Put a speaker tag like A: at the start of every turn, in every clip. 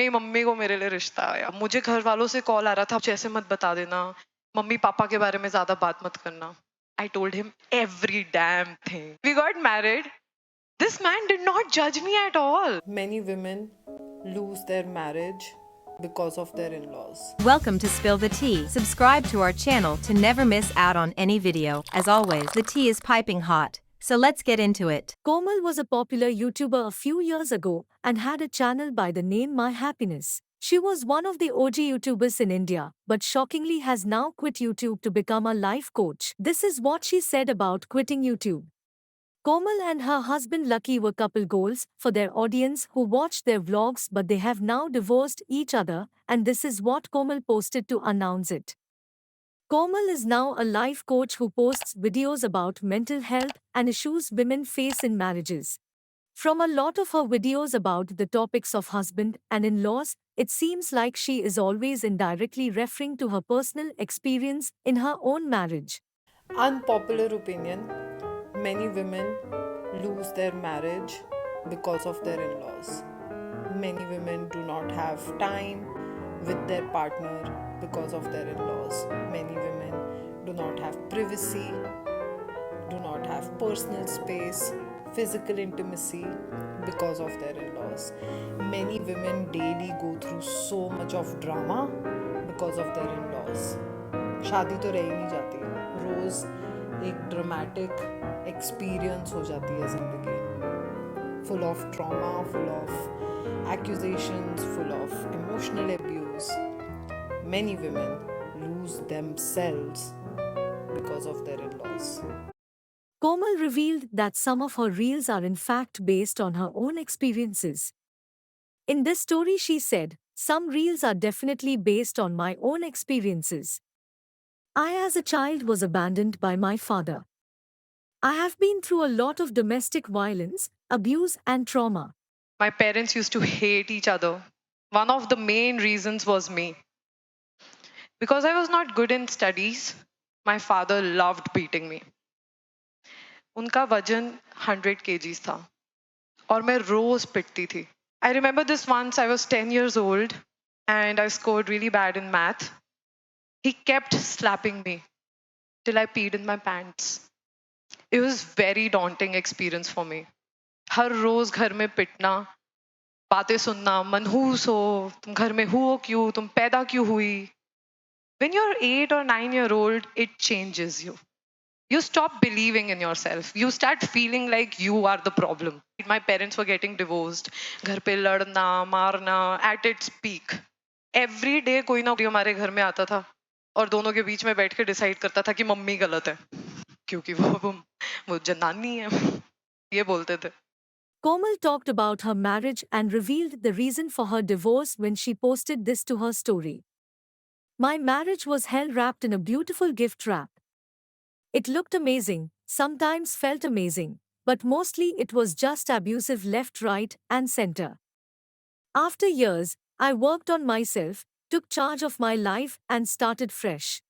A: मेरी मम्मी को मेरे लिए रिश्ता आया। मुझे घर वालों से कॉल आ रहा था, "कुछ ऐसे मत बता देना, मम्मी पापा के बारे में ज़्यादा बात मत करना।" I told him every damn thing. We got married. This man did not judge me at all.
B: Many women lose their marriage because of their in-laws.
C: Welcome to Spill the Tea. Subscribe to our channel to never miss out on any video. As always, the tea is piping hot. So let's get into it.
D: Komal was a popular YouTuber a few years ago and had a channel by the name My Happiness. She was one of the OG YouTubers in India, but shockingly has now quit YouTube to become a life coach. This is what she said about quitting YouTube. Komal and her husband Lucky were couple goals for their audience who watched their vlogs, but they have now divorced each other, and this is what Komal posted to announce it. Komal is now a life coach who posts videos about mental health and issues women face in marriages. From a lot of her videos about the topics of husband and in-laws, it seems like she is always indirectly referring to her personal experience in her own marriage.
B: Unpopular opinion, many women lose their marriage because of their in-laws. Many women do not have time with their partner because of their in-laws. Many women do not have privacy, do not have personal space, physical intimacy because of their in-laws. Many women daily go through so much of drama because of their in-laws. शादी तो रह ही नहीं जाती, रोज एक dramatic experience हो जाती है जिंदगी, full of trauma, full of accusations, full of emotional abuse. Many women lose themselves because of their in-laws.
D: Komal revealed that some of her reels are in fact based on her own experiences. In this story, she said, "Some reels are definitely based on my own experiences. I, as a child, was abandoned by my father. I have been through a lot of domestic violence, abuse, and trauma.
A: My parents used to hate each other. One of the main reasons was me. Because I was not good in studies, my father loved beating me. उनका वजन 100 kgs था और मैं रोज पिटती थी. I remember this once I was 10 years old and I scored really bad in math. He kept slapping me till I peed in my pants. It was very daunting experience for me. हर रोज घर में पिटना, बातें सुनना, मनहूस हो, तुम घर में हो क्यों, तुम पैदा क्यों हुई. When you're 8 or 9 year old, it changes you. You stop believing in yourself. You start feeling like you are the problem. My parents were getting divorced. घर पे लड़ना, मारना at its peak. Every day कोई ना कोई हमारे घर में आता था और दोनों के बीच में बैठ के डिसाइड करता था कि मम्मी गलत है क्योंकि वो जनानी है. ये बोलते थे.
D: Komal talked about her marriage and revealed the reason for her divorce when she posted this to her story. My marriage was hell wrapped in a beautiful gift wrap. It looked amazing, sometimes felt amazing, but mostly it was just abusive left, right, and center. After years, I worked on myself, took charge of my life, and started fresh.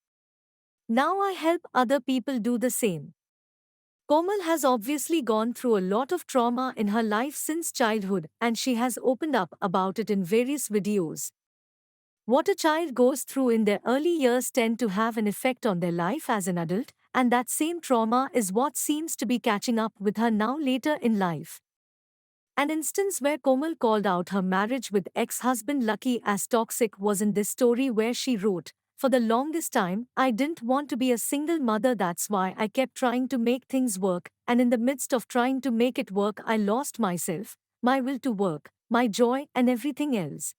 D: Now I help other people do the same. Komal has obviously gone through a lot of trauma in her life since childhood, and she has opened up about it in various videos. What a child goes through in their early years tend to have an effect on their life as an adult, and that same trauma is what seems to be catching up with her now later in life. An instance where Komal called out her marriage with ex-husband Lucky as toxic was in this story where she wrote, "For the longest time, I didn't want to be a single mother, that's why I kept trying to make things work, and in the midst of trying to make it work I lost myself, my will to work, my joy and everything else.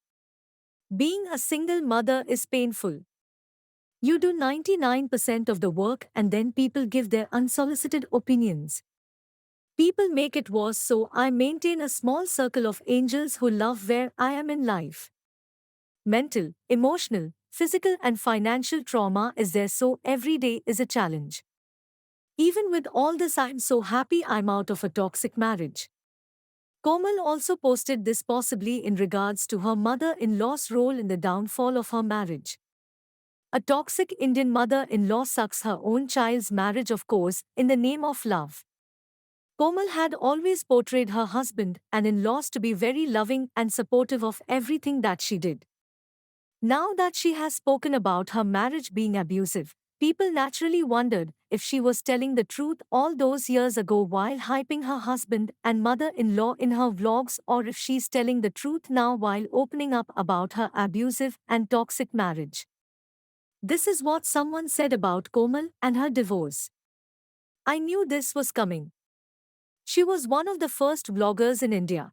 D: Being a single mother is painful. You do 99% of the work and then people give their unsolicited opinions. People make it worse, so I maintain a small circle of angels who love where I am in life. Mental, emotional, physical and financial trauma is there, so every day is a challenge. Even with all this, I'm so happy I'm out of a toxic marriage." Komal also posted this possibly in regards to her mother-in-law's role in the downfall of her marriage. A toxic Indian mother-in-law sucks her own child's marriage, of course, in the name of love. Komal had always portrayed her husband and in-laws to be very loving and supportive of everything that she did. Now that she has spoken about her marriage being abusive, people naturally wondered if she was telling the truth all those years ago while hyping her husband and mother-in-law in her vlogs, or if she's telling the truth now while opening up about her abusive and toxic marriage. This is what someone said about Komal and her divorce. I knew this was coming. She was one of the first vloggers in India.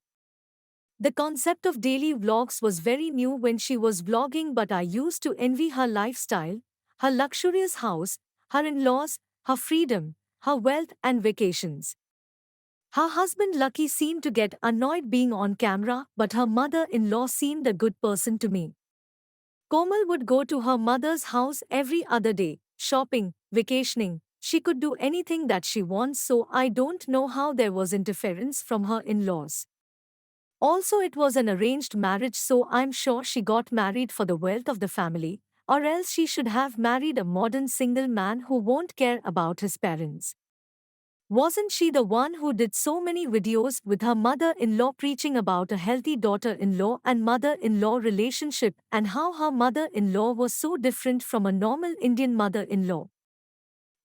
D: The concept of daily vlogs was very new when she was vlogging, but I used to envy her lifestyle, her luxurious house, her in-laws, her freedom, her wealth and vacations. Her husband Lucky seemed to get annoyed being on camera, but her mother-in-law seemed a good person to me. Komal would go to her mother's house every other day, shopping, vacationing. She could do anything that she wants, so I don't know how there was interference from her in-laws. Also, it was an arranged marriage, so I'm sure she got married for the wealth of the family, or else she should have married a modern single man who won't care about his parents. Wasn't she the one who did so many videos with her mother-in-law preaching about a healthy daughter-in-law and mother-in-law relationship, and how her mother-in-law was so different from a normal Indian mother-in-law?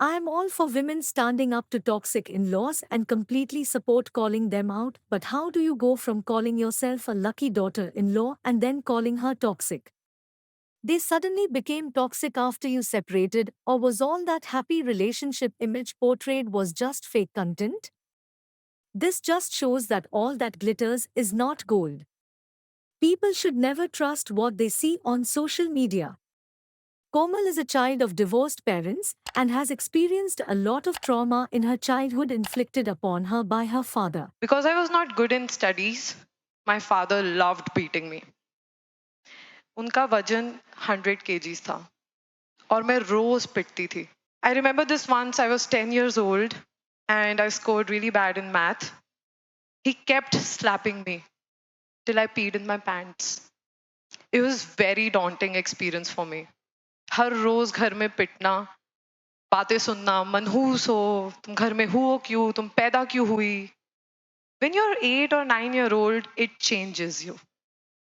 D: I am all for women standing up to toxic in-laws and completely support calling them out, but how do you go from calling yourself a lucky daughter-in-law and then calling her toxic? They suddenly became toxic after you separated, or was all that happy relationship image portrayed was just fake content? This just shows that all that glitters is not gold. People should never trust what they see on social media. Komal is a child of divorced parents and has experienced a lot of trauma in her childhood inflicted upon her by her father.
A: Because I was not good in studies, my father loved beating me. उनका वजन 100 kgs था और मैं रोज पिटती थी. I remember this once I was 10 years old and I scored really bad in math. He kept slapping me till I peed in my pants. It was very daunting experience for me. हर रोज घर में पिटना, बातें सुनना, मनहूस हो, तुम घर में हो क्यों, तुम पैदा क्यों हुई. When you're 8 or 9-year-old, it changes you.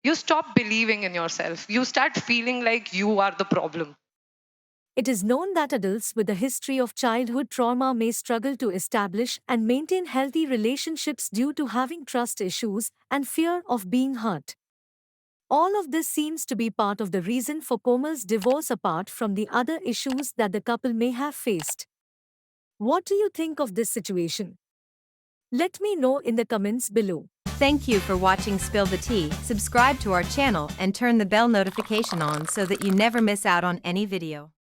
A: You stop believing in yourself. You start feeling like you are the problem.
D: It is known that adults with a history of childhood trauma may struggle to establish and maintain healthy relationships due to having trust issues and fear of being hurt. All of this seems to be part of the reason for Komal's divorce, apart from the other issues that the couple may have faced. What do you think of this situation? Let me know in the comments below.
C: Thank you for watching Spill the Tea. Subscribe to our channel and turn the bell notification on so that you never miss out on any video.